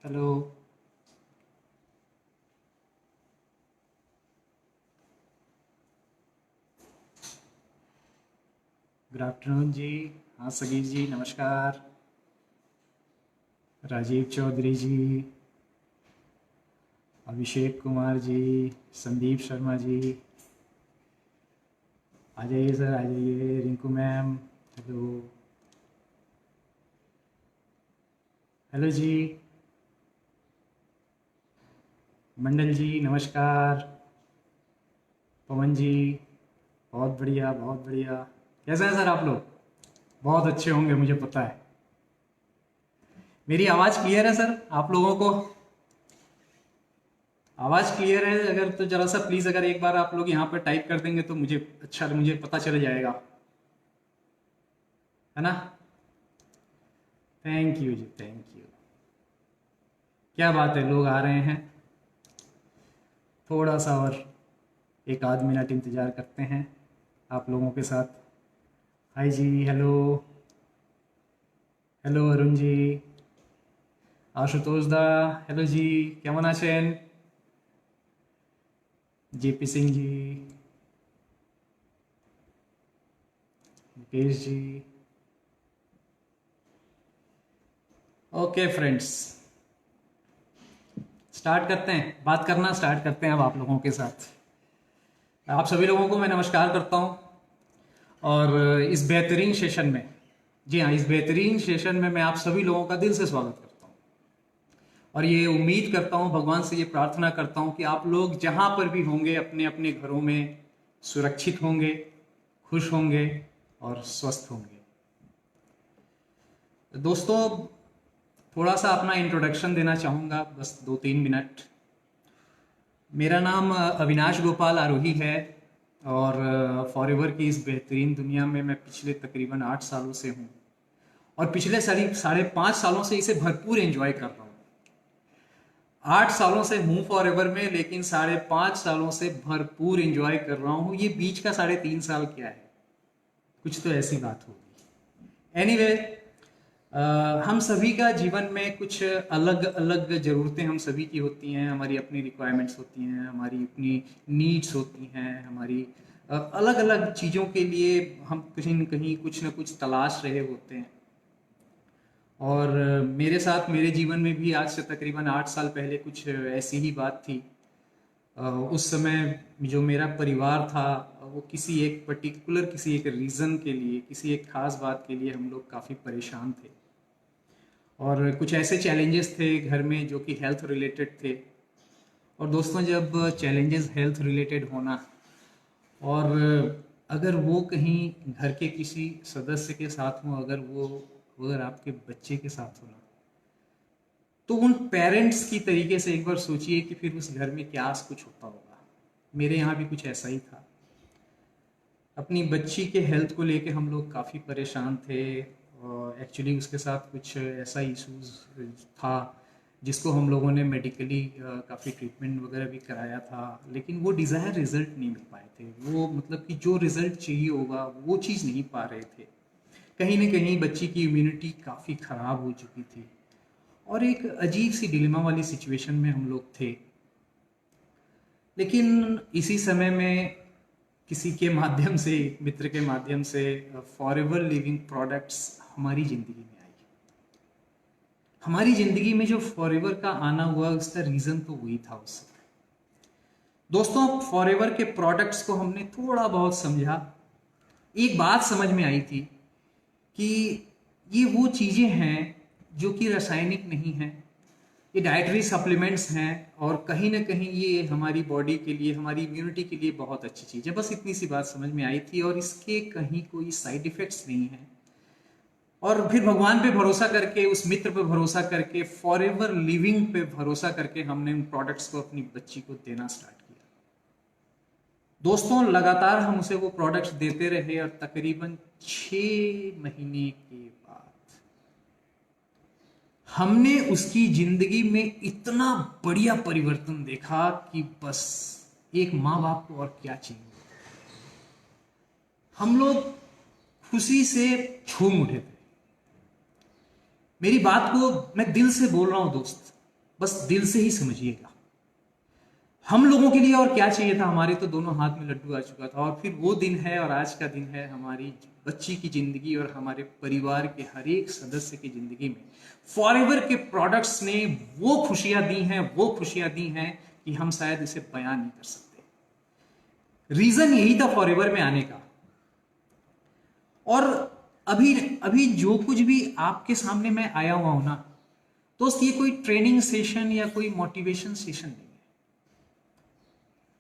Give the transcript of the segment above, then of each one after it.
Hello. Good afternoon जी। हाँ सगीर जी नमस्कार। राजीव चौधरी जी, अभिषेक कुमार जी, संदीप शर्मा जी, आ जाइए सर, आ जाइए। Rinku ma'am, hello. हेलो जी। मंडल जी नमस्कार। पवन जी, बहुत बढ़िया बहुत बढ़िया। कैसे हैं सर आप लोग? बहुत अच्छे होंगे मुझे पता है। मेरी आवाज़ क्लियर है सर आप लोगों को? आवाज़ क्लियर है अगर तो जरा सा प्लीज़ अगर एक बार आप लोग यहाँ पर टाइप कर देंगे तो मुझे पता चल जाएगा, है ना? Thank you ji, thank you. क्या बात है, लोग आ रहे हैं। थोड़ा सा और एक आध मिनट इंतज़ार करते हैं आप लोगों के साथ। हाय जी, हेलो। हेलो अरुण जी, आशुतोष दा, हेलो जी। কেমন আছেন? JP Singh ji, Mukesh ji. Okay friends, start करते हैं, बात करना स्टार्ट करते हैं अब आप लोगों के साथ। आप सभी लोगों को मैं नमस्कार करता हूँ। और इस बेहतरीन सेशन में, जी हाँ, इस बेहतरीन सेशन में मैं आप सभी लोगों का दिल से स्वागत करता हूँ। और ये उम्मीद करता हूँ, भगवान से ये प्रार्थना करता हूँ कि आप लोग जहाँ पर भी होंगे अपने अपने घरों में सुरक्षित होंगे, खुश होंगे और स्वस्थ होंगे। दोस्तों, थोड़ा सा अपना इंट्रोडक्शन देना चाहूँगा, बस 2-3 मिनट। मेरा नाम अविनाश गोपाल आरोही है और फॉरएवर की इस बेहतरीन दुनिया में मैं पिछले तकरीबन 8 सालों से हूँ। और पिछले 5.5 सालों से इसे भरपूर एंजॉय कर रहा हूँ। 8 सालों से हूँ फॉरएवर में, लेकिन 5.5 सालों से भरपूर एंजॉय कर रहा हूँ। ये बीच का 3.5 साल क्या है, कुछ तो ऐसी बात होगी। एनीवे, हम सभी का जीवन में कुछ अलग अलग ज़रूरतें हम सभी की होती हैं। हमारी अपनी रिक्वायरमेंट्स होती हैं, हमारी अपनी नीड्स होती हैं, हमारी अलग अलग चीज़ों के लिए हम कहीं न कहीं कुछ न कुछ तलाश रहे होते हैं। और मेरे साथ मेरे जीवन में भी आज से तकरीबन 8 साल पहले कुछ ऐसी ही बात थी। उस समय जो मेरा परिवार था वो किसी एक रीज़न के लिए, किसी एक ख़ास बात के लिए हम लोग काफ़ी परेशान थे। और कुछ ऐसे चैलेंजेस थे घर में जो कि हेल्थ रिलेटेड थे। और दोस्तों, जब चैलेंजेस हेल्थ रिलेटेड होना और अगर वो कहीं घर के किसी सदस्य के साथ हो, अगर आपके बच्चे के साथ हो ना, तो उन पेरेंट्स की तरीके से एक बार सोचिए कि फिर उस घर में क्या कुछ होता होगा। मेरे यहाँ भी कुछ ऐसा ही था। अपनी बच्ची के हेल्थ को लेके हम लोग काफ़ी परेशान थे। और एक्चुअली उसके साथ कुछ ऐसा इश्यूज था जिसको हम लोगों ने मेडिकली काफ़ी ट्रीटमेंट वगैरह भी कराया था, लेकिन वो डिज़ायर रिज़ल्ट नहीं मिल पाए थे। वो मतलब कि जो रिज़ल्ट चाहिए होगा वो चीज़ नहीं पा रहे थे। कहीं ना कहीं बच्ची की इम्यूनिटी काफ़ी ख़राब हो चुकी थी और एक अजीब सी डिलेमा वाली सिचुएशन में हम लोग थे। लेकिन इसी समय में किसी के माध्यम से, मित्र के माध्यम से, फॉरएवर लिविंग प्रोडक्ट्स हमारी ज़िंदगी में आई। हमारी ज़िंदगी में जो फॉरएवर का आना हुआ उसका रीज़न तो वही था उस समय। दोस्तों, फॉरएवर के प्रोडक्ट्स को हमने थोड़ा बहुत समझा। एक बात समझ में आई थी कि ये वो चीज़ें हैं जो कि रासायनिक नहीं हैं, ये डाइटरी सप्लीमेंट्स हैं और कहीं ना कहीं ये हमारी बॉडी के लिए, हमारी इम्यूनिटी के लिए बहुत अच्छी चीज़ है। बस इतनी सी बात समझ में आई थी और इसके कहीं कोई साइड इफ़ेक्ट्स नहीं हैं। और फिर भगवान पे भरोसा करके, उस मित्र पे भरोसा करके, फॉरएवर लिविंग पे भरोसा करके हमने उन प्रोडक्ट्स को अपनी बच्ची को देना स्टार्ट किया। दोस्तों, लगातार हम उसे वो प्रोडक्ट्स देते रहे और तकरीबन 6 महीने के बाद हमने उसकी जिंदगी में इतना बढ़िया परिवर्तन देखा कि बस एक माँ बाप को और क्या चाहिए। हम लोग खुशी से झूम उठे थे। मेरी बात को मैं दिल से बोल रहा हूं दोस्त, बस दिल से ही समझिएगा। हम लोगों के लिए और क्या चाहिए था, हमारे तो दोनों हाथ में लड्डू आ चुका था। और फिर वो दिन है और आज का दिन है हमारी बच्ची की जिंदगी और हमारे परिवार के हर एक सदस्य की जिंदगी में फॉरएवर के प्रोडक्ट्स ने वो खुशियां दी हैं कि हम शायद इसे बयान नहीं कर सकते। रीजन यही था फॉरएवर में आने का। और अभी अभी जो कुछ भी आपके सामने मैं आया हुआ हूं ना दोस्त, ये कोई ट्रेनिंग सेशन या कोई मोटिवेशन सेशन नहीं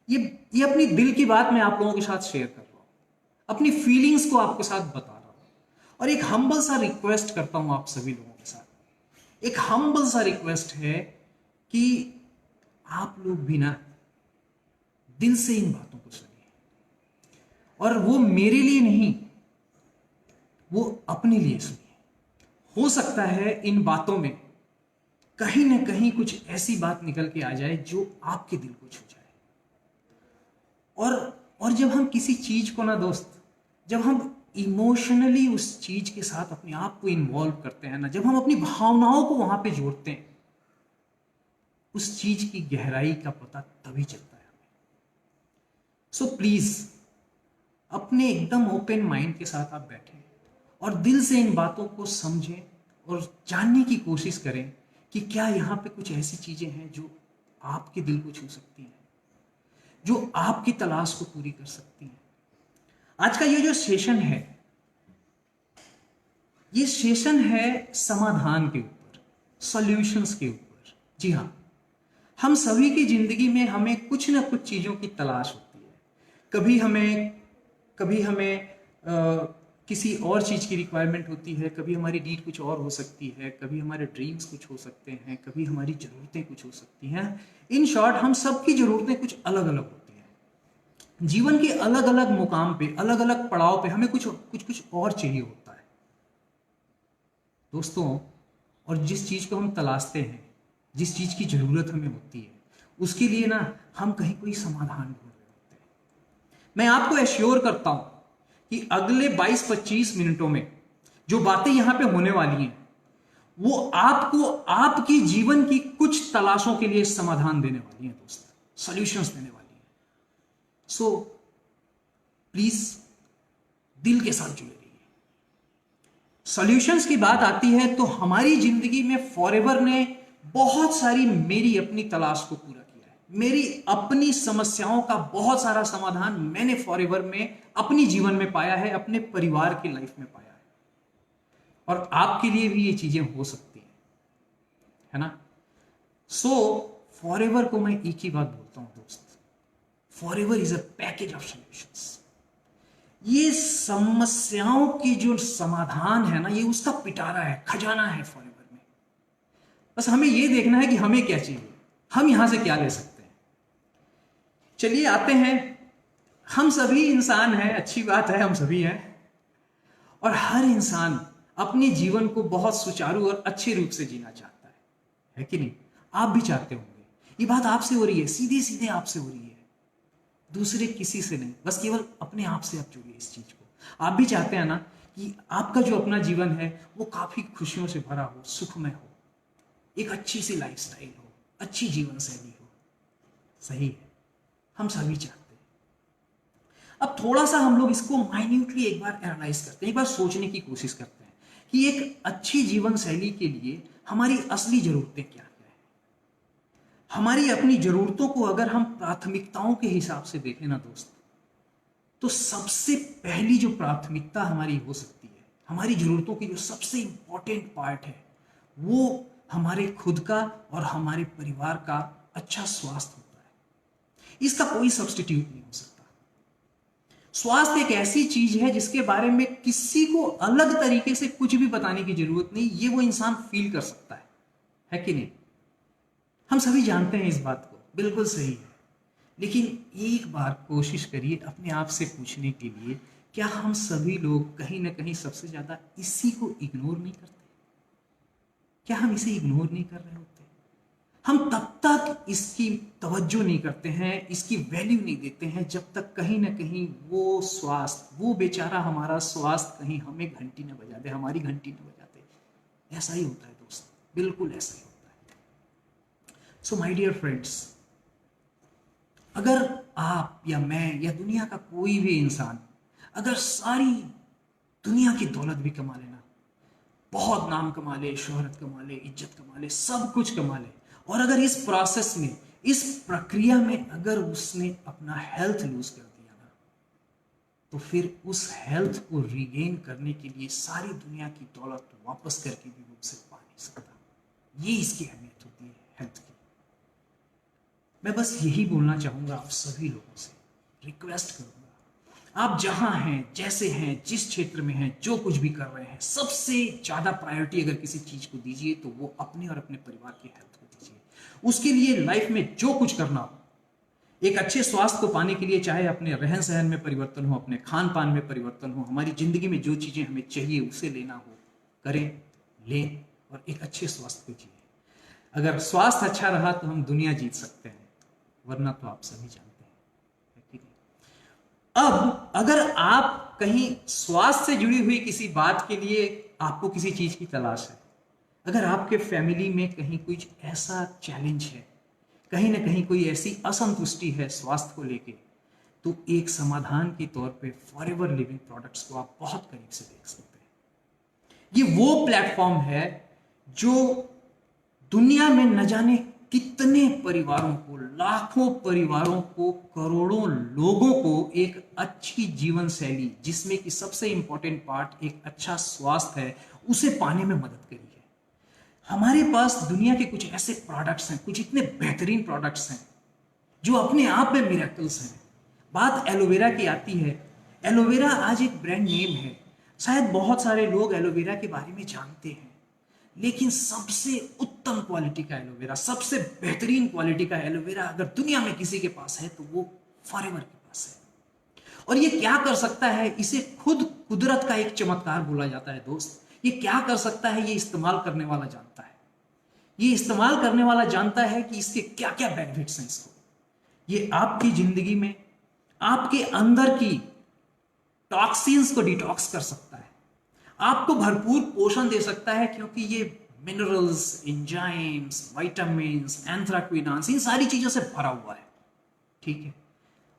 है। ये अपनी दिल की बात मैं आप लोगों के साथ शेयर कर रहा हूं, अपनी फीलिंग्स को आपके साथ बता रहा हूं। और एक हम्बल सा रिक्वेस्ट करता हूं आप सभी लोगों के साथ, एक हम्बल सा रिक्वेस्ट है कि आप लोग भी ना दिल से इन बातों को सुनिए। और वो मेरे लिए नहीं, वो अपने लिए सुनिए। हो सकता है इन बातों में कहीं ना कहीं कुछ ऐसी बात निकल के आ जाए जो आपके दिल को छू जाए। और जब हम किसी चीज को ना दोस्त, जब हम इमोशनली उस चीज के साथ अपने आप को इन्वॉल्व करते हैं ना, जब हम अपनी भावनाओं को वहां पे जोड़ते हैं, उस चीज की गहराई का पता तभी चलता है हमें। सो प्लीज अपने एकदम ओपन माइंड के साथ आप बैठें और दिल से इन बातों को समझें और जानने की कोशिश करें कि क्या यहां पे कुछ ऐसी चीजें हैं जो आपके दिल को छू सकती हैं, जो आपकी तलाश को पूरी कर सकती हैं। आज का ये जो सेशन है, ये सेशन है समाधान के ऊपर, सॉल्यूशंस के ऊपर। जी हाँ, हम सभी की जिंदगी में हमें कुछ ना कुछ चीजों की तलाश होती है। कभी हमें किसी और चीज की रिक्वायरमेंट होती है, कभी हमारी नीड कुछ और हो सकती है, कभी हमारे ड्रीम्स कुछ हो सकते हैं, कभी हमारी जरूरतें कुछ हो सकती हैं। इन शॉर्ट हम सबकी जरूरतें कुछ अलग अलग होती हैं। जीवन के अलग अलग मुकाम पे, अलग अलग पड़ाव पे हमें कुछ और चाहिए होता है दोस्तों। और जिस चीज को हम तलाशते हैं, जिस चीज की जरूरत हमें होती है, उसके लिए ना हम कहीं कोई समाधान ढूंढ रहे होते हैं। मैं आपको एश्योर करता हूं कि अगले 22-25 मिनटों में जो बातें यहां पे होने वाली हैं, वो आपको आपकी जीवन की कुछ तलाशों के लिए समाधान देने वाली हैं दोस्त, सॉल्यूशंस देने वाली हैं। सो प्लीज दिल के साथ जुड़े रहिए। सॉल्यूशंस की बात आती है तो हमारी जिंदगी में फॉरएवर ने बहुत सारी मेरी अपनी तलाश को पूरा किया है। मेरी अपनी समस्याओं का बहुत सारा समाधान मैंने फॉरएवर में अपनी जीवन में पाया है, अपने परिवार की लाइफ में पाया है। और आपके लिए भी ये चीजें हो सकती हैं, है ना। सो फॉरएवर को मैं एक ही बात बोलता हूं दोस्त, forever is a package of solutions. ये समस्याओं की जो समाधान है ना, ये उसका पिटारा है, खजाना है फॉरएवर में। बस हमें ये देखना है कि हमें क्या चाहिए, हम यहां से क्या ले सकते हैं। चलिए आते हैं, हम सभी इंसान हैं, अच्छी बात है, हम सभी हैं। और हर इंसान अपने जीवन को बहुत सुचारू और अच्छे रूप से जीना चाहता है कि नहीं। आप भी चाहते होंगे। ये बात आपसे हो रही है, सीधे सीधे आपसे हो रही है, दूसरे किसी से नहीं, बस केवल अपने आप से आप जुड़िए इस चीज को। आप भी चाहते हैं ना कि आपका जो अपना जीवन है वो काफी खुशियों से भरा हो, सुखमय हो, एक अच्छी सी लाइफस्टाइल हो, अच्छी जीवन शैली हो। सही है, हम सभी चाहते हैं। अब थोड़ा सा हम लोग इसको माइन्यूटली एक बार एनालाइज करते हैं, एक बार सोचने की कोशिश करते हैं कि एक अच्छी जीवन शैली के लिए हमारी असली जरूरतें क्या है। हमारी अपनी जरूरतों को अगर हम प्राथमिकताओं के हिसाब से देखें ना दोस्त, तो सबसे पहली जो प्राथमिकता हमारी हो सकती है, हमारी जरूरतों की जो सबसे इंपॉर्टेंट पार्ट है, वो हमारे खुद का और हमारे परिवार का अच्छा स्वास्थ्य होता है। इसका कोई सब्स्टिट्यूट नहीं हो सकता। स्वास्थ्य एक ऐसी चीज है जिसके बारे में किसी को अलग तरीके से कुछ भी बताने की जरूरत नहीं, ये वो इंसान फील कर सकता है कि नहीं। हम सभी जानते हैं इस बात को, बिल्कुल सही है। लेकिन एक बार कोशिश करिए अपने आप से पूछने के लिए, क्या हम सभी लोग कहीं ना कहीं सबसे ज्यादा इसी को इग्नोर नहीं करते? क्या हम इसे इग्नोर नहीं कर रहे होते? हम तब तक इसकी तवज्जो नहीं करते हैं, इसकी वैल्यू नहीं देते हैं, जब तक कहीं ना कहीं वो स्वास्थ्य, वो बेचारा हमारा स्वास्थ्य कहीं हमें घंटी न बजा दे, हमारी घंटी न बजा दे। ऐसा ही होता है दोस्त, बिल्कुल ऐसा ही होता है। सो माय डियर फ्रेंड्स, अगर आप या मैं या दुनिया का कोई भी इंसान अगर सारी दुनिया की दौलत भी कमा लेना, बहुत नाम कमा ले, शोहरत कमा ले, इज्जत कमा ले, सब कुछ कमा ले, और अगर इस प्रोसेस में, इस प्रक्रिया में अगर उसने अपना हेल्थ लूज कर दिया ना, तो फिर उस हेल्थ को रिगेन करने के लिए सारी दुनिया की दौलत वापस करके भी वो उसे पा नहीं सकता। ये इसकी अहमियत होती है हेल्थ की। मैं बस यही बोलना चाहूंगा आप सभी लोगों से, रिक्वेस्ट करूंगा, आप जहां हैं, जैसे हैं, जिस क्षेत्र में हैं, जो कुछ भी कर रहे हैं, सबसे ज्यादा प्रायोरिटी अगर किसी चीज को दीजिए तो वो अपने और अपने परिवार की हेल्थ को दीजिए। उसके लिए लाइफ में जो कुछ करना हो, एक अच्छे स्वास्थ्य को पाने के लिए चाहे अपने रहन सहन में परिवर्तन हो, अपने खान पान में परिवर्तन हो, हमारी जिंदगी में जो चीजें हमें चाहिए उसे लेना हो, करें, लें, और एक अच्छे स्वास्थ्य को जिए। अगर स्वास्थ्य अच्छा रहा तो हम दुनिया जीत सकते हैं, वरना तो आप सभी जानते हैं, है कि नहीं? अब अगर आप कहीं स्वास्थ्य से जुड़ी हुई किसी बात के लिए आपको किसी चीज की तलाश है, अगर आपके फैमिली में कहीं कुछ ऐसा चैलेंज है, कहीं ना कहीं कोई ऐसी असंतुष्टि है स्वास्थ्य को लेके, तो एक समाधान के तौर पे फॉरएवर लिविंग प्रोडक्ट्स को आप बहुत करीब से देख सकते हैं। ये वो प्लेटफॉर्म है जो दुनिया में न जाने कितने परिवारों को, लाखों परिवारों को, करोड़ों लोगों को एक अच्छी जीवन शैली, जिसमें कि सबसे इंपॉर्टेंट पार्ट एक अच्छा स्वास्थ्य है, उसे पाने में मदद करी है। हमारे पास दुनिया के कुछ ऐसे प्रोडक्ट्स हैं, कुछ इतने बेहतरीन प्रोडक्ट्स हैं जो अपने आप में मिरेकल्स हैं। बात एलोवेरा की आती है। एलोवेरा आज एक ब्रांड नेम है, शायद बहुत सारे लोग एलोवेरा के बारे में जानते हैं, लेकिन सबसे उत्तम क्वालिटी का एलोवेरा, सबसे बेहतरीन क्वालिटी का एलोवेरा अगर दुनिया में किसी के पास है तो वो फॉरएवर के पास है। और ये क्या कर सकता है, इसे खुद कुदरत का एक चमत्कार बोला जाता है दोस्त। ये क्या कर सकता है, ये इस्तेमाल करने वाला जानता है। ये इस्तेमाल करने वाला जानता है कि इसके क्या क्या बेनिफिट्स हैं इसको। ये आपकी जिंदगी में आपके अंदर की टॉक्सिन्स को डिटॉक्स कर सकता है, आपको भरपूर पोषण दे सकता है, क्योंकि ये मिनरल्स, एंजाइम्स, विटामिन्स, एंथ्राक्विनॉन्स, इन सारी चीजों से भरा हुआ है, ठीक है।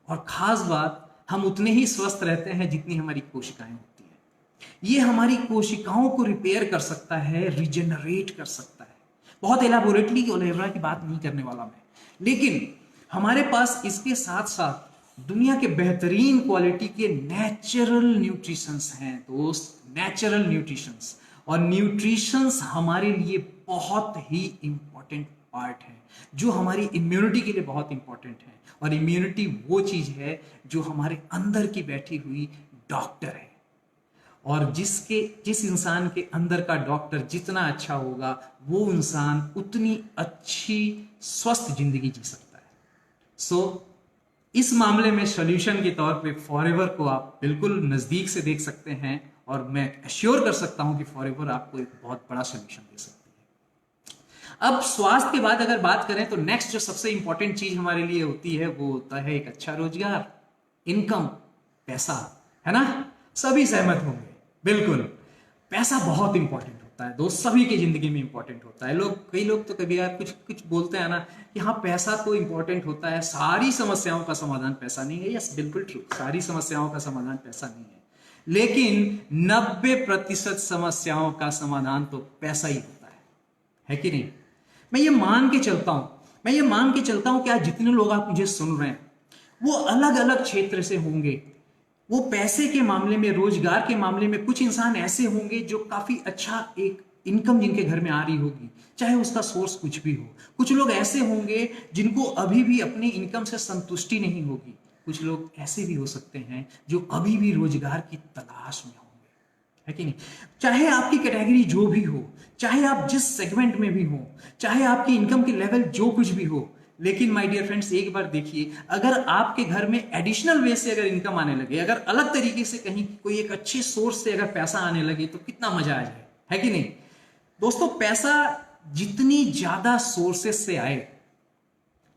और खास बात, हम उतने ही स्वस्थ रहते हैं जितनी हमारी कोशिकाएं होती है। ये हमारी कोशिकाओं को रिपेयर कर सकता है, रिजेनरेट कर सकता है। बहुत एलाबोरेटली एलोवेरा की बात नहीं करने वाला मैं, लेकिन हमारे पास इसके साथ साथ दुनिया के बेहतरीन क्वालिटी के नेचुरल न्यूट्रिशंस हैं दोस्त, नेचुरल न्यूट्रिशंस। और न्यूट्रिशंस हमारे लिए बहुत ही इंपॉर्टेंट पार्ट है, जो हमारी इम्यूनिटी के लिए बहुत इंपॉर्टेंट है। और इम्यूनिटी वो चीज है जो हमारे अंदर की बैठी हुई डॉक्टर है, और जिस इंसान के अंदर का डॉक्टर जितना अच्छा होगा, वो इंसान उतनी अच्छी स्वस्थ जिंदगी जी सकता है। सो इस मामले में सॉल्यूशन के तौर पे फॉरएवर को आप बिल्कुल नजदीक से देख सकते हैं, और मैं एश्योर कर सकता हूं कि फॉरएवर आपको एक बहुत बड़ा सॉल्यूशन दे सकती है। अब स्वास्थ्य के बाद अगर बात करें तो नेक्स्ट जो सबसे इंपॉर्टेंट चीज हमारे लिए होती है वो होता है एक अच्छा रोजगार, इनकम, पैसा, है ना? सभी सहमत होंगे, बिल्कुल। पैसा बहुत इंपॉर्टेंट होता है दोस्त, सभी की जिंदगी में इंपॉर्टेंट होता है। कई लोग तो कभी यार कुछ कुछ बोलते हैं ना कि हाँ पैसा तो इंपॉर्टेंट होता है, सारी समस्याओं का समाधान पैसा नहीं है। यस, बिल्कुल ट्रू, सारी समस्याओं का समाधान पैसा नहीं है, लेकिन 90% समस्याओं का समाधान तो पैसा ही होता है कि नहीं? मैं ये मान के चलता हूं कि आज जितने लोग आप मुझे सुन रहे हैं वो अलग अलग क्षेत्र से होंगे। वो पैसे के मामले में, रोजगार के मामले में कुछ इंसान ऐसे होंगे जो काफी अच्छा एक इनकम जिनके घर में आ रही होगी, चाहे उसका सोर्स कुछ भी हो। कुछ लोग ऐसे होंगे जिनको अभी भी अपनी इनकम से संतुष्टि नहीं होगी। कुछ लोग ऐसे भी हो सकते हैं जो अभी भी रोजगार की तलाश में होंगे, है कि नहीं? चाहे आपकी कैटेगरी जो भी हो, चाहे आप जिस सेगमेंट में भी हो, चाहे आपकी इनकम की लेवल जो कुछ भी हो, लेकिन माय डियर फ्रेंड्स एक बार देखिए, अगर आपके घर में एडिशनल वे से अगर इनकम आने लगे, अगर अलग तरीके से कहीं कोई एक अच्छे सोर्स से अगर पैसा आने लगे, तो कितना मजा आ जाए, है कि नहीं दोस्तों? पैसा जितनी ज्यादा सोर्सेस से आए,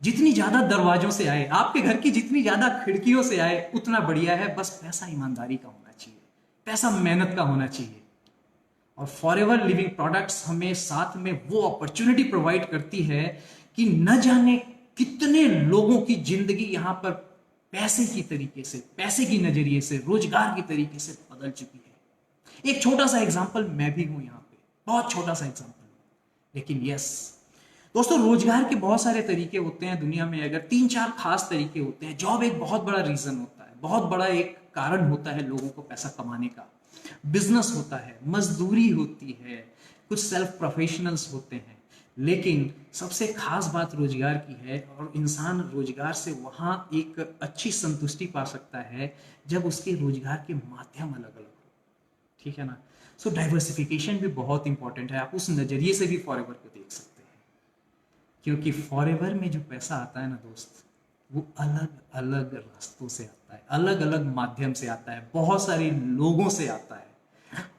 जितनी ज्यादा दरवाजों से आए, आपके घर की जितनी ज्यादा खिड़कियों से आए, उतना बढ़िया है। बस पैसा ईमानदारी का होना चाहिए, पैसा मेहनत का होना चाहिए। और फॉरएवर लिविंग प्रोडक्ट्स हमें साथ में वो अपॉर्चुनिटी प्रोवाइड करती है कि न जाने कितने लोगों की जिंदगी यहां पर पैसे की तरीके से, पैसे की नजरिए से, रोजगार की तरीके से बदल चुकी है। एक छोटा सा एग्जांपल मैं भी हूं यहां पे, बहुत छोटा सा एग्जांपल, लेकिन यस दोस्तों, रोजगार के बहुत सारे तरीके होते हैं दुनिया में। अगर 3-4 खास तरीके होते हैं। जॉब एक बहुत बड़ा रीजन होता है, बहुत बड़ा एक कारण होता है लोगों को पैसा कमाने का। बिजनेस होता है, मजदूरी होती है, कुछ सेल्फ प्रोफेशनल्स होते हैं। लेकिन सबसे खास बात रोजगार की है, और इंसान रोजगार से वहां एक अच्छी संतुष्टि पा सकता है जब उसके रोजगार के माध्यम अलग अलग हो। ठीक है ना? सो डाइवर्सिफिकेशन भी बहुत इंपॉर्टेंट है। आप उस नजरिए से भी फॉरएवर को देख सकते हैं, क्योंकि फॉरएवर में जो पैसा आता है ना दोस्त, वो अलग अलग रास्तों से आता है, अलग अलग माध्यम से आता है, बहुत सारे लोगों से आता है।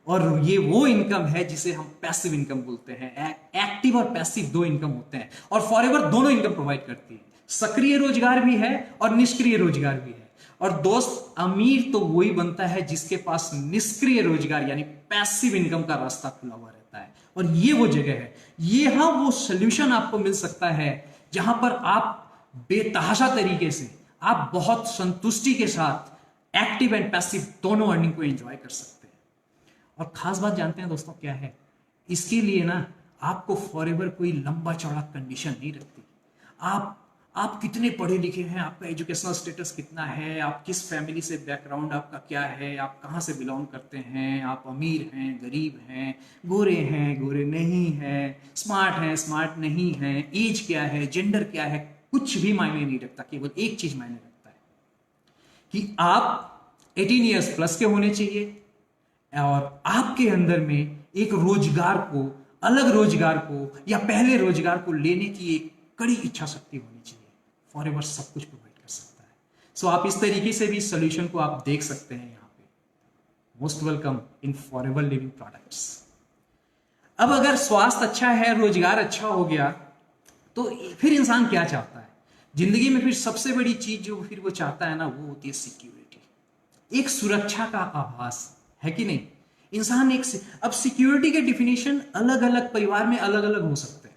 और ये वो इनकम है जिसे हम पैसिव इनकम बोलते हैं। एक्टिव और पैसिव दो इनकम होते हैं, और फॉरएवर दोनों इनकम प्रोवाइड करती है। सक्रिय रोजगार भी है और निष्क्रिय रोजगार भी है। और दोस्त, अमीर तो वही बनता है जिसके पास निष्क्रिय रोजगार यानी पैसिव इनकम का रास्ता खुला हुआ रहता है। और ये वो जगह है, ये हाँ वो सोल्यूशन आपको मिल सकता है जहां पर आप बेतहाशा तरीके से, आप बहुत संतुष्टि के साथ एक्टिव एंड पैसिव दोनों अर्निंग को एंजॉय कर सकते हैं। और खास बात जानते हैं दोस्तों क्या है? इसके लिए ना आपको फॉरएवर कोई लंबा चौड़ा कंडीशन नहीं रखती। आप कितने पढ़े लिखे हैं, आपका एजुकेशनल स्टेटस कितना है, आप किस फैमिली से, बैकग्राउंड आपका क्या है, आप कहाँ से बिलोंग करते हैं, आप अमीर हैं, गरीब हैं, गोरे नहीं हैं, स्मार्ट नहीं हैं, एज क्या है, जेंडर क्या है, कुछ भी मायने नहीं रखता। केवल एक चीज मायने रखता है कि आप 18 ईयर्स प्लस के होने चाहिए, और आपके अंदर में एक रोजगार को, अलग रोजगार को या पहले रोजगार को लेने की एक कड़ी इच्छा शक्ति होनी चाहिए। फॉरएवर सब कुछ प्रोवाइड कर सकता है। सो आप इस तरीके से भी सॉल्यूशन को आप देख सकते हैं यहां पे। Most welcome in forever living products. अब अगर स्वास्थ्य अच्छा है, रोजगार अच्छा हो गया, तो फिर इंसान क्या चाहता है जिंदगी में? फिर सबसे बड़ी चीज जो फिर वो चाहता है ना, वो होती है सिक्योरिटी, एक सुरक्षा का आभास, है कि नहीं? इंसान एक, अब सिक्योरिटी के डिफिनेशन अलग अलग परिवार में अलग अलग हो सकते हैं।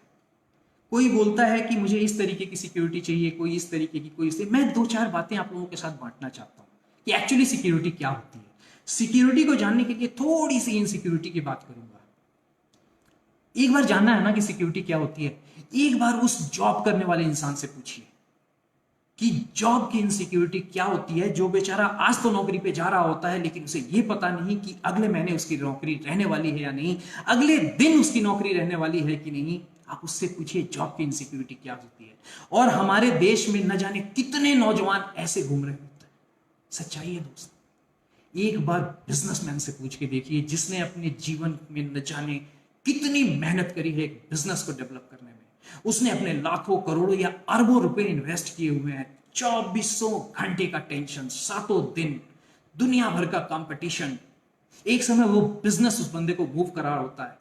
कोई बोलता है कि मुझे इस तरीके की सिक्योरिटी चाहिए, कोई इस तरीके की, कोई इस। मैं 2-4 बातें आप लोगों के साथ बांटना चाहता हूं कि एक्चुअली सिक्योरिटी क्या होती है। सिक्योरिटी को जानने के लिए थोड़ी सी इनसिक्योरिटी की बात करूंगा। एक बार जानना है ना कि सिक्योरिटी क्या होती है, एक बार उस जॉब करने वाले इंसान से पूछिए कि जॉब की इनसिक्योरिटी क्या होती है। जो बेचारा आज तो नौकरी पे जा रहा होता है, लेकिन उसे यह पता नहीं कि अगले महीने उसकी नौकरी रहने वाली है या नहीं, अगले दिन उसकी नौकरी रहने वाली है कि नहीं। आप उससे पूछिए जॉब की इनसिक्योरिटी क्या होती है। और हमारे देश में न जाने कितने नौजवान ऐसे घूम रहे होते हैं। सच्चाई है दोस्त, एक बार बिजनेसमैन से पूछ के देखिए जिसने अपने जीवन में न जाने कितनी मेहनत करी है एक बिजनेस को डेवलप करने में। उसने अपने लाखों करोड़ों या अरबों रुपए इन्वेस्ट किए हुए हैं। 2400 घंटे का टेंशन, 7 दिन, दुनिया भर का कंपटीशन। एक समय वो बिजनेस उस बंदे को मूव करा होता है।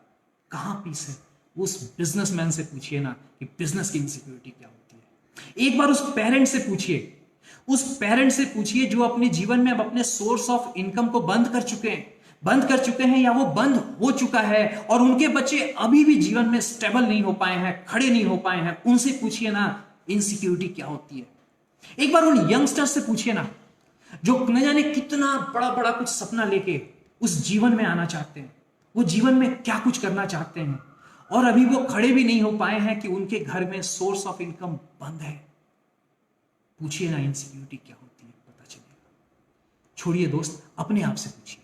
कहां पीस है? उस बिजनेसमैन से पूछिए ना कि बिजनेस की इनसिक्योरिटी क्या होती है। एक बार उस पेरेंट से पूछिए, उस पेरेंट से पूछिए जो अपने जीवन में अब अपने सोर्स ऑफ इनकम को बंद कर चुके हैं या वो बंद हो चुका है, और उनके बच्चे अभी भी जीवन में स्टेबल नहीं हो पाए हैं, खड़े नहीं हो पाए हैं। उनसे पूछिए ना इनसिक्योरिटी क्या होती है। एक बार उन यंगस्टर्स से पूछिए ना जो न जाने कितना बड़ा बड़ा कुछ सपना लेके उस जीवन में आना चाहते हैं, वो जीवन में क्या कुछ करना चाहते हैं, और अभी वो खड़े भी नहीं हो पाए हैं कि उनके घर में सोर्स ऑफ इनकम बंद है। पूछिए ना इनसिक्योरिटी क्या होती है, पता चलेगा। छोड़िए दोस्त, अपने आप से पूछिए,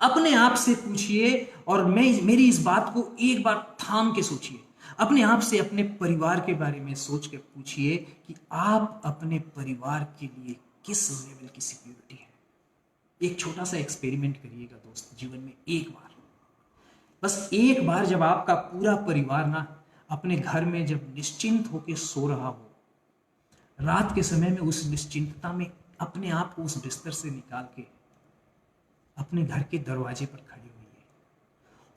अपने आप से पूछिए। और मेरी इस बात को एक बार थाम के सोचिए। अपने आप से, अपने परिवार के बारे में सोच के पूछिए कि आप अपने परिवार के लिए किस लेवल की सिक्योरिटी है। एक छोटा सा एक्सपेरिमेंट करिएगा दोस्त जीवन में, एक बार, बस एक बार, जब आपका पूरा परिवार ना अपने घर में जब निश्चिंत होकर सो रहा हो, रात के समय में उस निश्चिंतता में अपने आप को उस बिस्तर से निकाल के अपने घर के दरवाजे पर खड़े होइए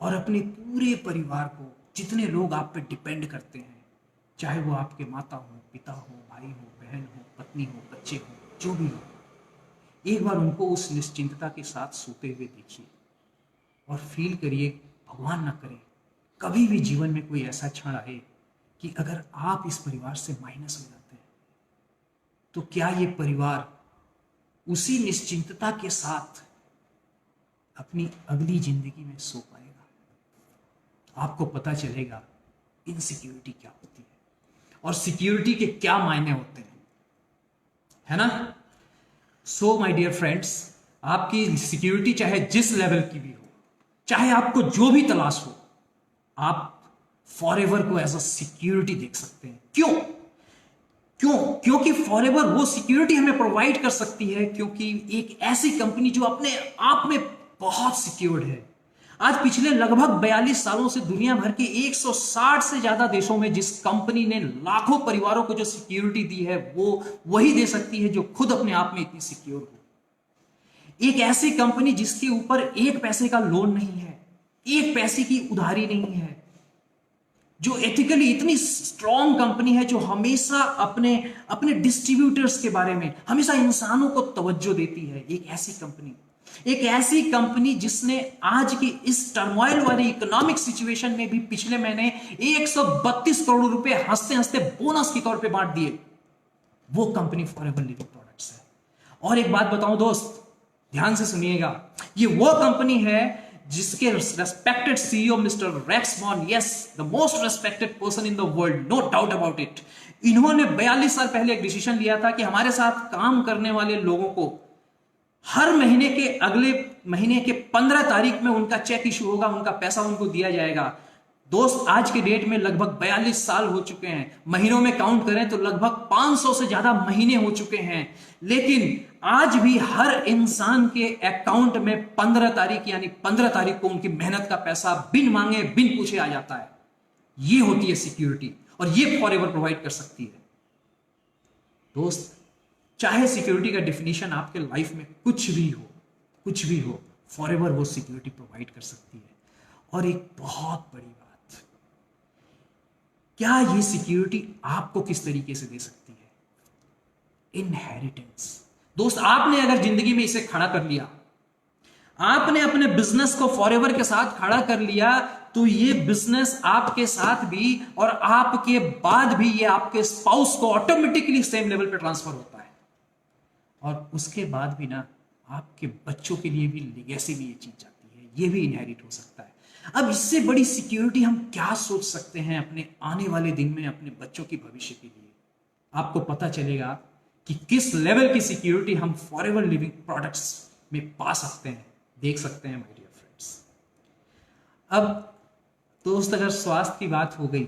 और अपने पूरे परिवार को, जितने लोग आप पे डिपेंड करते हैं, चाहे वो आपके माता हो, पिता हो, भाई हो, बहन हो, पत्नी हो, बच्चे हो, जो भी हो, एक बार उनको उस निश्चिंतता के साथ सोते हुए देखिए और फील करिए, भगवान ना करे कभी भी जीवन में कोई ऐसा क्षण आए कि अगर आप इस परिवार से माइनस हो जाते हैं तो क्या ये परिवार उसी निश्चिंतता के साथ अपनी अगली जिंदगी में सो पाएगा? आपको पता चलेगा इनसिक्योरिटी क्या होती है और सिक्योरिटी के क्या मायने होते हैं, है ना? सो माय डियर फ्रेंड्स, आपकी सिक्योरिटी चाहे जिस लेवल की भी हो, चाहे आपको जो भी तलाश हो, आप फॉरएवर को एज अ सिक्योरिटी देख सकते हैं। क्यों? क्योंकि फॉरएवर वो सिक्योरिटी हमें प्रोवाइड कर सकती है, क्योंकि एक ऐसी कंपनी जो अपने आप में बहुत सिक्योर्ड है। आज पिछले लगभग 42 सालों से दुनिया भर के 160 से ज्यादा देशों में जिस कंपनी ने लाखों परिवारों को जो सिक्योरिटी दी है, वो वही दे सकती है जो खुद अपने आप में इतनी सिक्योर हो। एक ऐसी कंपनी जिसके ऊपर एक पैसे का लोन नहीं है, एक पैसे की उधारी नहीं है, जो एथिकली इतनी स्ट्रॉन्ग कंपनी है, जो हमेशा अपने अपने डिस्ट्रीब्यूटर्स के बारे में, हमेशा इंसानों को तवज्जो देती है। एक ऐसी कंपनी जिसने आज की इस टर्मोइल वाली इकोनॉमिक सिचुएशन में भी पिछले महीने 132 करोड़ रुपए हंसते हंसते बोनस के तौर पे बांट दिए, वो कंपनी फॉरएवर लिविंग प्रोडक्ट्स है। और एक बात बताऊं दोस्त, ध्यान से सुनिएगा, ये वो कंपनी है जिसके respected CEO mister Rex Vaughn, yes, the most respected person in the world, no doubt about it, इन्होंने 42 साल पहले एक डिसीजन लिया था कि हमारे साथ काम करने वाले लोगों को हर महीने के अगले महीने के 15 तारीख में उनका चेक इशू होगा, उनका पैसा उनको दिया जाएगा। दोस्त, आज के डेट में लगभग 42 साल हो चुके हैं, महीनों में काउंट करें तो लगभग 500 से ज्यादा महीने हो चुके हैं, लेकिन आज भी हर इंसान के अकाउंट में 15 तारीख यानी 15 तारीख को उनकी मेहनत का पैसा बिन मांगे बिन पूछे आ जाता है। ये होती है सिक्योरिटी, और ये फॉरएवर प्रोवाइड कर सकती है। दोस्त, चाहे सिक्योरिटी का डेफिनेशन आपके लाइफ में कुछ भी हो, फॉरएवर वो सिक्योरिटी प्रोवाइड कर सकती है। और एक बहुत बड़ी बात, क्या ये सिक्योरिटी आपको किस तरीके से दे सकती है? इनहेरिटेंस। दोस्त, आपने अगर जिंदगी में इसे खड़ा कर लिया, आपने अपने बिजनेस को फॉरएवर के साथ खड़ा कर लिया, तो ये बिजनेस आपके साथ भी और आपके बाद भी ये आपके स्पाउस को ऑटोमेटिकली सेम लेवल पे ट्रांसफर होता है। और उसके बाद भी ना, आपके बच्चों के लिए भी लेगेसी में ये चीज जाती है, ये भी इनहेरिट हो सकता है। अब इससे बड़ी सिक्योरिटी हम क्या सोच सकते हैं अपने आने वाले दिन में, अपने बच्चों के भविष्य के लिए? आपको पता चलेगा कि किस लेवल की सिक्योरिटी हम फॉरएवर लिविंग प्रोडक्ट्स में पा सकते हैं, देख सकते हैं माय डियर फ्रेंड्स। अब दोस्त, अगर स्वास्थ्य की बात हो गई,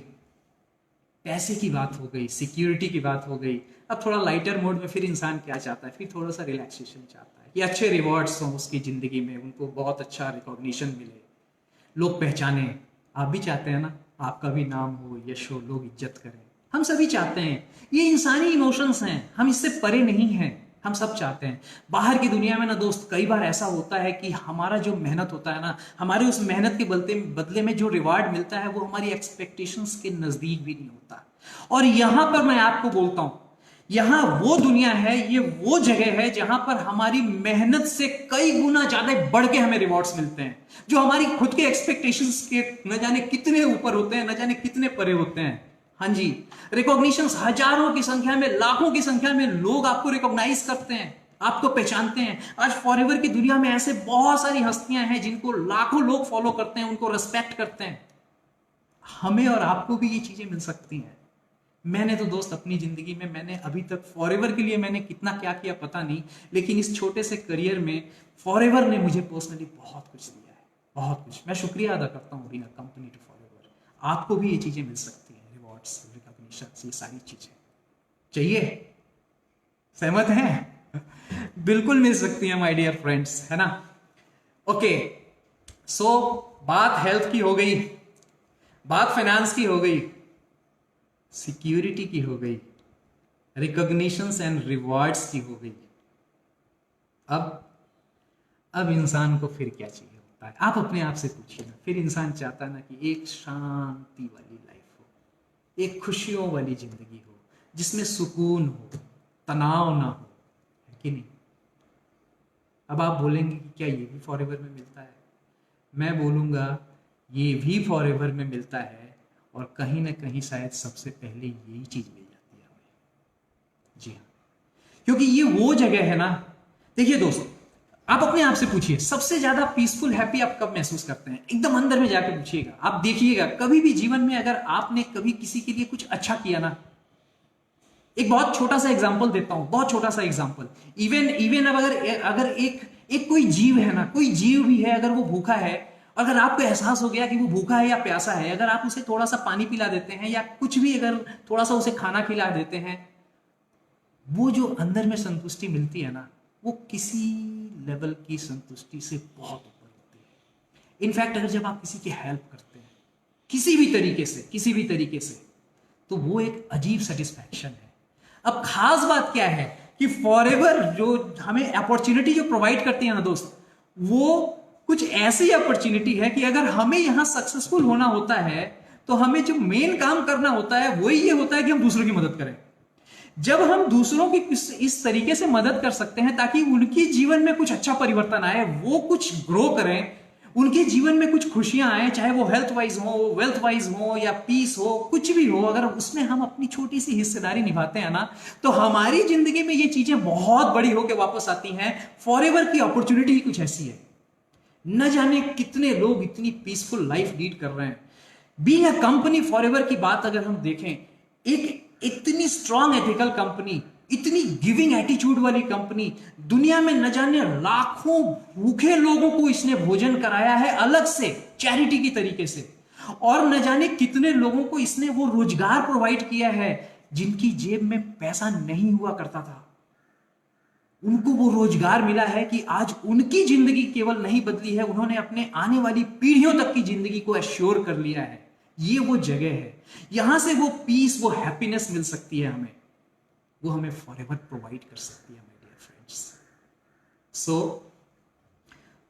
पैसे की बात हो गई, सिक्योरिटी की बात हो गई, अब थोड़ा लाइटर मोड में फिर इंसान क्या चाहता है? फिर थोड़ा सा रिलैक्सेशन चाहता है कि अच्छे रिवॉर्ड्स हों उसकी जिंदगी में, उनको बहुत अच्छा रिकॉग्निशन मिले, लोग पहचाने। आप भी चाहते हैं ना, आपका भी नाम हो, यश हो, लोग इज्जत करें। हम सभी चाहते हैं, ये इंसानी इमोशंस हैं, हम इससे परे नहीं हैं, हम सब चाहते हैं। बाहर की दुनिया में ना दोस्त, कई बार ऐसा होता है कि हमारा जो मेहनत होता है ना, हमारे उस मेहनत के बदले में जो रिवार्ड मिलता है वो हमारी एक्सपेक्टेशंस के नजदीक भी नहीं होता। और यहां पर मैं आपको बोलता हूं, यहां वो दुनिया है, ये वो जगह है जहां पर हमारी मेहनत से कई गुना ज्यादा बढ़ के हमें रिवॉर्ड्स मिलते हैं, जो हमारी खुद के एक्सपेक्टेशंस के न जाने कितने ऊपर होते हैं, न जाने कितने परे होते हैं। हाँ जी, रिकॉग्निशंस हजारों की संख्या में, लाखों की संख्या में लोग आपको रिकॉग्नाइज करते हैं, आपको पहचानते हैं। आज फॉरएवर की दुनिया में ऐसे बहुत सारी हस्तियां हैं जिनको लाखों लोग फॉलो करते हैं, उनको रेस्पेक्ट करते हैं। हमें और आपको भी ये चीजें मिल सकती हैं। मैंने तो दोस्त अपनी जिंदगी में, मैंने अभी तक फॉरएवर के लिए मैंने कितना क्या किया पता नहीं, लेकिन इस छोटे से करियर में फॉरएवर ने मुझे पर्सनली बहुत कुछ दिया है, बहुत कुछ। मैं शुक्रिया अदा करता हूँ being a company to forever. आपको भी ये चीजें मिल सकती हैं, रिवॉर्ड्स, रिकॉग्निशन, ये सारी चीजें चाहिए? सहमत हैं? बिल्कुल मिल सकती हैं माय डियर फ्रेंड्स, है ना? ओके, सो बात हेल्थ की हो गई, बात फाइनेंस की हो गई, सिक्योरिटी की हो गई, रिकॉग्निशंस एंड रिवॉर्ड्स की हो गई। अब इंसान को फिर क्या चाहिए होता है? आप अपने आप से पूछिए ना। फिर इंसान चाहता है ना कि एक शांति वाली लाइफ हो, एक खुशियों वाली जिंदगी हो, जिसमें सुकून हो, तनाव ना हो, है कि नहीं? अब आप बोलेंगे कि क्या ये भी फॉरएवर में मिलता है? मैं बोलूंगा ये भी फॉरएवर में मिलता है, और कहीं ना कहीं शायद सबसे पहले यही चीज मिल जाती है हमें। जी हाँ, क्योंकि ये वो जगह है ना। देखिए दोस्तों, आप अपने आप से पूछिए, सबसे ज्यादा पीसफुल हैप्पी आप कब महसूस करते हैं? एकदम अंदर में जाके पूछिएगा। आप देखिएगा, कभी भी जीवन में अगर आपने कभी किसी के लिए कुछ अच्छा किया ना, एक बहुत छोटा सा एग्जांपल देता हूं, बहुत छोटा सा एग्जांपल। इवन अगर एक कोई जीव है ना, कोई जीव भी है, अगर वो भूखा है, अगर आपको एहसास हो गया कि वो भूखा है या प्यासा है, अगर आप उसे थोड़ा सा पानी पिला देते हैं या कुछ भी, अगर थोड़ा सा उसे खाना खिला देते हैं, वो जो अंदर में संतुष्टि मिलती है ना, वो किसी लेवल की संतुष्टि से बहुत ऊपर होती है। इनफैक्ट अगर जब आप किसी की हेल्प करते हैं किसी भी तरीके से, तो वो एक अजीब सेटिस्फैक्शन है। अब खास बात क्या है कि फॉरएवर जो हमें अपॉर्चुनिटी जो प्रोवाइड करती है ना दोस्त, वो कुछ ऐसी अपॉर्चुनिटी है कि अगर हमें यहां सक्सेसफुल होना होता है, तो हमें जो मेन काम करना होता है वही ये होता है कि हम दूसरों की मदद करें। जब हम दूसरों की इस तरीके से मदद कर सकते हैं ताकि उनके जीवन में कुछ अच्छा परिवर्तन आए, वो कुछ ग्रो करें, उनके जीवन में कुछ खुशियां आए, चाहे वो हेल्थ वाइज हो, वेल्थ वाइज हो, या पीस हो, कुछ भी हो, अगर उसमें हम अपनी छोटी सी हिस्सेदारी निभाते हैं ना, तो हमारी जिंदगी में ये चीजें बहुत बड़ी होकर वापस आती हैं। फॉरएवर की अपॉर्चुनिटी ही कुछ ऐसी है। न जाने कितने लोग इतनी पीसफुल लाइफ लीड कर रहे हैं। बीइंग अ कंपनी फॉरएवर की बात अगर हम देखें, एक इतनी स्ट्रॉन्ग एथिकल कंपनी, इतनी गिविंग एटीट्यूड वाली कंपनी, दुनिया में न जाने लाखों भूखे लोगों को इसने भोजन कराया है अलग से चैरिटी की तरीके से, और न जाने कितने लोगों को इसने वो रोजगार प्रोवाइड किया है जिनकी जेब में पैसा नहीं हुआ करता था। उनको वो रोजगार मिला है कि आज उनकी जिंदगी केवल नहीं बदली है, उन्होंने अपने आने वाली पीढ़ियों तक की जिंदगी को एश्योर कर लिया है। ये वो जगह है, यहां से वो पीस, वो हैप्पीनेस मिल सकती है हमें, वो हमें फॉरएवर प्रोवाइड कर सकती है my dear friends. So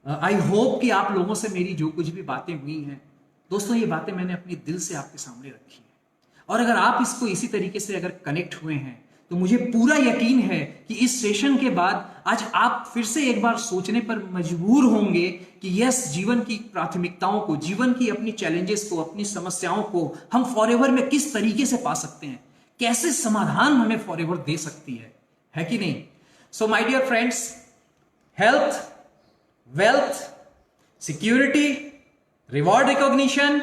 I hope कि आप लोगों से मेरी जो कुछ भी बातें हुई हैं दोस्तों, ये बातें मैंने अपने दिल से आपके सामने रखी है, और अगर आप इसको इसी तरीके से अगर कनेक्ट हुए हैं, तो मुझे पूरा यकीन है कि इस सेशन के बाद आज आप फिर से एक बार सोचने पर मजबूर होंगे कि यस, जीवन की प्राथमिकताओं को, जीवन की अपनी चैलेंजेस को, अपनी समस्याओं को हम फॉरएवर में किस तरीके से पा सकते हैं, कैसे समाधान हमें फॉरएवर दे सकती है कि नहीं। So my dear friends, health, wealth, security, reward, recognition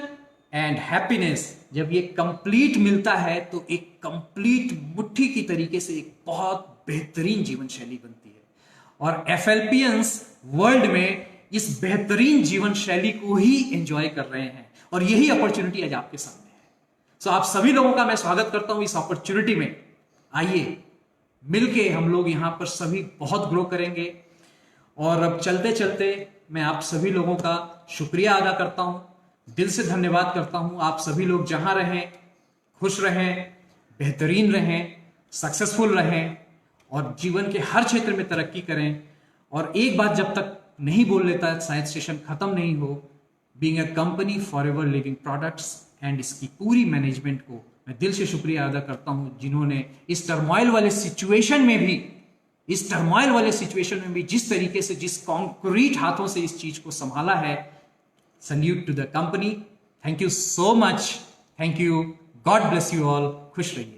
and happiness जब ये कंप्लीट मिलता है, तो एक कंप्लीट मुट्ठी की तरीके से एक बहुत बेहतरीन जीवन शैली बनती है। और एफएलपियंस वर्ल्ड में इस बेहतरीन जीवन शैली को ही एंजॉय कर रहे हैं, और यही अपॉर्चुनिटी आज आपके सामने है। सो आप सभी लोगों का मैं स्वागत करता हूं इस अपॉर्चुनिटी में। आइए मिलके हम लोग यहां पर सभी बहुत ग्रो करेंगे। और अब चलते चलते मैं आप सभी लोगों का शुक्रिया अदा करता हूं, दिल से धन्यवाद करता हूं। आप सभी लोग जहां रहें, खुश रहें, बेहतरीन रहें, सक्सेसफुल रहें, और जीवन के हर क्षेत्र में तरक्की करें। और एक बात जब तक नहीं बोल लेता, शायद सेशन खत्म नहीं हो, being a company forever living products and इसकी पूरी मैनेजमेंट को मैं दिल से शुक्रिया अदा करता हूं, जिन्होंने इस टर्मोइल वाले सिचुएशन में भी जिस तरीके से, जिस कॉन्क्रीट हाथों से इस चीज को संभाला है। Salute to the company. Thank you so much. Thank you. God bless you all. खुश रहिए।